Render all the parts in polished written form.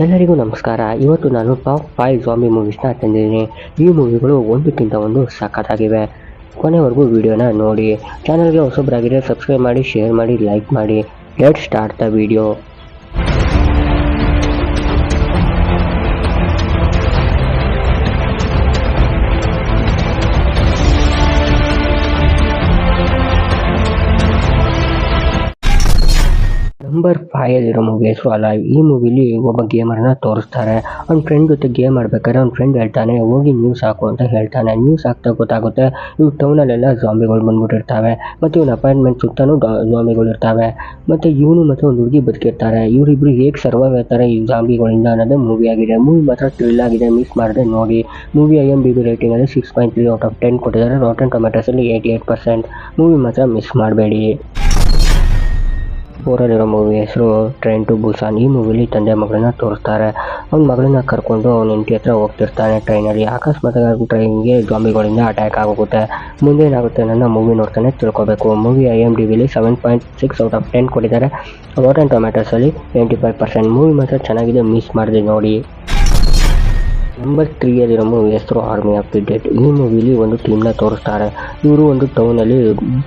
ಎಲ್ಲರಿಗೂ ನಮಸ್ಕಾರ. ಇವತ್ತು ನಾನು ಟಾಪ್ 5 ಜಾಂಬಿ ಮೂವೀಸ್ನ ತಂದಿದ್ದೀನಿ. ಈ ಮೂವಿಗಳು ಒಂದಕ್ಕಿಂತ ಒಂದು ಸಖತ್ತಾಗಿವೆ. ಕೊನೆವರೆಗೂ ವಿಡಿಯೋನ ನೋಡಿ. ಚಾನಲ್ಗೆ ಹೊಸಬರಾಗಿದ್ದರೆ ಸಬ್ಸ್ಕ್ರೈಬ್ ಮಾಡಿ, ಶೇರ್ ಮಾಡಿ, ಲೈಕ್ ಮಾಡಿ. Let's start the video. Number 5 ಅಲ್ಲಿರೋ ಮೂವಿ ಹೆಸರು ಅಲೈವ್. ಈ ಮೂವಿಲಿ ಒಬ್ಬ ಗೇಮರ್ನ ತೋರಿಸ್ತಾರೆ. ಅವ್ನ ಫ್ರೆಂಡ್ ಜೊತೆ ಗೇಮ್ ಆಡ್ಬೇಕಾದ್ರೆ ಅವ್ನ ಫ್ರೆಂಡ್ ಹೇಳ್ತಾನೆ, ಹೋಗಿ ನ್ಯೂಸ್ ಹಾಕು ಅಂತ ಹೇಳ್ತಾನೆ. ನ್ಯೂಸ್ ಹಾಕ್ತಾ ಗೊತ್ತಾಗುತ್ತೆ ಇವ್ ಟೌನಲ್ಲೆಲ್ಲ ಜಾಂಬಿಗಳು ಬಂದ್ಬಿಟ್ಟಿರ್ತಾವೆ. ಮತ್ತು ಇವನ ಅಪಾಯಿಂಟ್ಮೆಂಟ್ ಸುತ್ತಾನು ಜಾಂಬಿಗಳು ಇರ್ತವೆ. ಮತ್ತು ಇವನು ಮತ್ತು ಒಂದು ಹುಡುಗಿ ಬದುಕಿರ್ತಾರೆ. ಇವರಿಬ್ರು ಹೇಗೆ ಸರ್ವೈವ್ ಆಗ್ತಾರೆ ಈ ಜಾಂಬಿಗಳಿಂದ ಅನ್ನೋದೇ ಮೂವಿ ಆಗಿದೆ. ಮೂವಿ ಮಾತ್ರ ಥ್ರಿಲ್ ಆಗಿದೆ, ಮಿಸ್ ಮಾಡದೆ ನೋಡಿ. ಮೂವಿ IMDb ರೇಟಿಂಗಲ್ಲಿ 6.3 ಔಟ್ ಆಫ್ 10 ಕೊಟ್ಟಿದ್ದಾರೆ. ರಾಟನ್ ಟೊಮ್ಯಾಟೋಸಲ್ಲಿ 88%. ಮೂವಿ ಮಾತ್ರ ಮಿಸ್ ಮಾಡಬೇಡಿ. 4 ಅಲ್ಲಿರೋ ಮೂವಿ ಹೆಸರು ಟ್ರೈನ್ ಟು ಬುಸಾನ್. ಈ ಮೂವಿಲಿ ತಂದೆ ಮಗಳನ್ನ ತೋರಿಸ್ತಾರೆ. ಅವ್ನ ಮಗಳನ್ನ ಕರ್ಕೊಂಡು ಅವ್ನ ಹೆಂಡತಿ ಹತ್ರ ಹೋಗ್ತಿರ್ತಾನೆ ಟ್ರೈನಲ್ಲಿ. ಅಕಸ್ಮಾತ್ ಟ್ರೈನ್ಗೆ ಜಾಂಬಿಗಳಿಂದ ಅಟ್ಯಾಕ್ ಆಗೋಗುತ್ತೆ. ಮುಂದೆ ಏನಾಗುತ್ತೆ ನನ್ನ ಮೂವಿ ನೋಡ್ತಾನೆ ತಿಳ್ಕೊಬೇಕು. ಮೂವಿ IMDbಲಿ 7.6 ಔಟ್ ಆಫ್ 10 ಕೊಟ್ಟಿದ್ದಾರೆ. ರಾಟನ್ ಟೊಮ್ಯಾಟೋಸಲ್ಲಿ 95%. ಮೂವಿ ಮಾತ್ರ ಚೆನ್ನಾಗಿದೆ, ಮಿಸ್ ಮಾಡಿದೆ ನೋಡಿ. ನಂಬರ್ 3 ಅಲ್ಲಿರೋ ಮೂವಿ ಹೆಸರು ಆರ್ಮಿ ಆಫ್ ದಿ ಡೆಡ್. ಈ ಮೂವಿಲಿ ಒಂದು ಟೀಮ್ನ ತೋರಿಸ್ತಾರೆ. ಇವರು ಒಂದು ಟೌನಲ್ಲಿ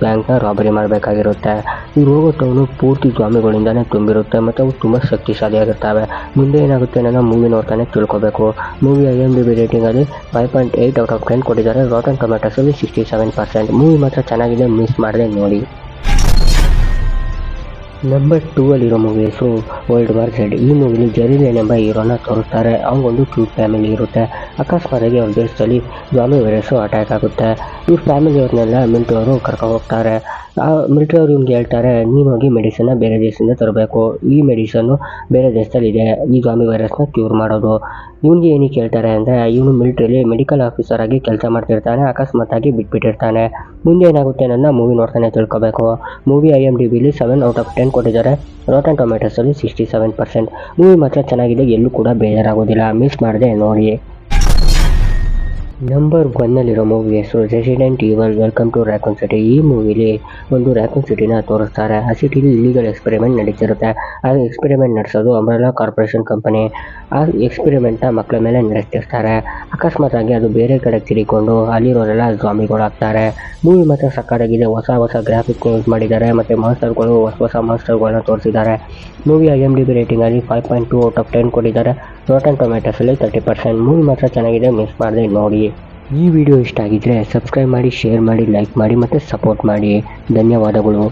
ಬ್ಯಾಂಕ್ನ ರಾಬರಿ ಮಾಡಬೇಕಾಗಿರುತ್ತೆ. ಇವ್ರು ಹೋಗೋ ಟೌನು ಪೂರ್ತಿ ಜಾಂಬಿಗಳಿಂದಾನೇ ತುಂಬಿರುತ್ತೆ ಮತ್ತು ಅವು ತುಂಬ ಶಕ್ತಿಶಾಲಿಯಾಗಿರ್ತವೆ. ಮುಂದೆ ಏನಾಗುತ್ತೆ ನನ್ನ ಮೂವಿ ನೋಡ್ತಾನೆ ತಿಳ್ಕೊಬೇಕು. ಮೂವಿ IMDb ರೇಟಿಂಗಲ್ಲಿ 5.8 ಔಟ್ ಆಫ್ 10 ಕೊಟ್ಟಿದ್ದಾರೆ. ರಾಟನ್ ಟೊಮ್ಯಾಟೋಸಲ್ಲಿ 67%. ಮೂವಿ ಮಾತ್ರ ಚೆನ್ನಾಗಿದೆ, ಮಿಸ್ ಮಾಡದೆ ನೋಡಿ. ನಂಬರ್ 2 ಅಲ್ಲಿರೋ ಮೂವಿ ಹೆಸರು ವರ್ಲ್ಡ್ ವಾರ್ ಝೆಡ್. ಈ ಮೂವಿಲಿ ಜೆರಿ ಲೇನ್ ಎಂಬ ಹೀರೋನ ತೋರಿಸ್ತಾರೆ. ಅವ್ನಿಗೊಂದು ಕ್ಯೂಟ್ ಫ್ಯಾಮಿಲಿ ಇರುತ್ತೆ. ಅಕಸ್ಮಾತಾಗಿ ಅವ್ರ ದೇಶದಲ್ಲಿ ಜಾಂಬಿ ವೈರಸ್ಸು ಅಟ್ಯಾಕ್ ಆಗುತ್ತೆ. ಈ ಫ್ಯಾಮಿಲಿಯವ್ರನ್ನೆಲ್ಲ ಮಿಲಿಟರಿ ಅವರು ಕರ್ಕೊಂಡು ಹೋಗ್ತಾರೆ. ಆ ಮಿಲಿಟರಿ ಅವ್ರು ಇವ್ನಿಗೆ ಹೇಳ್ತಾರೆ, ನೀನು ಹೋಗಿ ಮೆಡಿಸನ್ನ ಬೇರೆ ದೇಶದಿಂದ ತರಬೇಕು. ಈ ಮೆಡಿಸನ್ನು ಬೇರೆ ದೇಶದಲ್ಲಿ ಇದೆ, ಈ ಜಾಂಬಿ ವೈರಸ್ನ ಕ್ಯೂರ್ ಮಾಡೋದು. ಇವನಿಗೆ ಏನಕ್ಕೆ ಹೇಳ್ತಾರೆ ಅಂದರೆ ಇವನು ಮಿಲಿಟ್ರಿಲಿ ಮೆಡಿಕಲ್ ಆಫೀಸರ್ ಆಗಿ ಕೆಲಸ ಮಾಡ್ತಿರ್ತಾನೆ. ಅಕಸ್ಮಾತಾಗಿ ಬಿಟ್ಬಿಟ್ಟಿರ್ತಾನೆ. ಮುಂದೆ ಏನಾಗುತ್ತೆ ನನ್ನ ಮೂವಿ ನೋಡ್ತಾನೆ ತಿಳ್ಕೊಬೇಕು. ಮೂವಿ IMDbಲಿ 7 ಔಟ್ ಆಫ್ 10 ಕೊಟ್ಟಿದ್ದಾರೆ. ರಾಟನ್ ಟೊಮ್ಯಾಟೋಸಲ್ಲಿ 67%. ಮೂವಿ ಮಾತ್ರ ಚೆನ್ನಾಗಿದೆ, ಎಲ್ಲೂ ಕೂಡ ಬೇಜಾರಾಗೋದಿಲ್ಲ, ಮಿಸ್ ಮಾಡದೆ ನೋಡಿ. ನಂಬರ್ 1 ಅಲ್ಲಿರೋ ಮೂವಿ ಹೆಸರು resident evil welcome to Raccoon City. ಈ ಮೂವಿಲಿ ಒಂದು ರ್ಯಾಕೂನ್ ಸಿಟಿನ ತೋರಿಸ್ತಾರೆ. ಆ ಸಿಟಿಲಿ ಇಲ್ಲಿಗಲ್ ಎಕ್ಸ್ಪೆರಿಮೆಂಟ್ ನಡೀತಿರುತ್ತೆ. ಆ ಎಕ್ಸ್ಪೆರಿಮೆಂಟ್ ನಡೆಸೋದು ಅಂಬ್ರೆಲಾ ಕಾರ್ಪೊರೇಷನ್ ಕಂಪನಿ. ಆ ಎಕ್ಸ್ಪೆರಿಮೆಂಟ್ನ ಮಕ್ಕಳ ಮೇಲೆ ನಡೆಸ್ತಿರ್ತಾರೆ. ಅಕಸ್ಮಾತಾಗಿ ಅದು ಬೇರೆ ಕಡೆ ತಿರುಗಿಕೊಂಡು ಅಲ್ಲಿರೋರೆಲ್ಲ ಜಾಂಬಿಗಳಾಗ್ತಾರೆ. ಮೂವಿ ಮಾತ್ರ ಸಕ್ಕತ್ತಾಗಿದೆ. ಹೊಸ ಗ್ರಾಫಿಕ್ಸ್ ಯೂಸ್ ಮಾಡಿದ್ದಾರೆ ಮತ್ತು ಮಾನ್ಸ್ಟರ್ಗಳು ಹೊಸ ಮಾನ್ಸ್ಟರ್ಗಳನ್ನ ತೋರಿಸಿದ್ದಾರೆ. ಮೂವಿ IMDb ರೇಟಿಂಗಲ್ಲಿ 5.2 ಔಟ್ ಆಫ್ 10 ಕೊಟ್ಟಿದ್ದಾರೆ. ರಾಟನ್ ಟೊಮ್ಯಾಟೋಸಲ್ಲಿ 30%. ಮೂವಿ ಮಾತ್ರ ಚೆನ್ನಾಗಿದೆ, ಮಿಸ್ ಮಾಡದೆ ನೋಡಿ. ಈ ವಿಡಿಯೋ ಇಷ್ಟ ಆಗಿದ್ದರೆ ಸಬ್ಸ್ಕ್ರೈಬ್ ಮಾಡಿ, ಶೇರ್ ಮಾಡಿ, ಲೈಕ್ ಮಾಡಿ ಮತ್ತು ಸಪೋರ್ಟ್ ಮಾಡಿ. ಧನ್ಯವಾದಗಳು.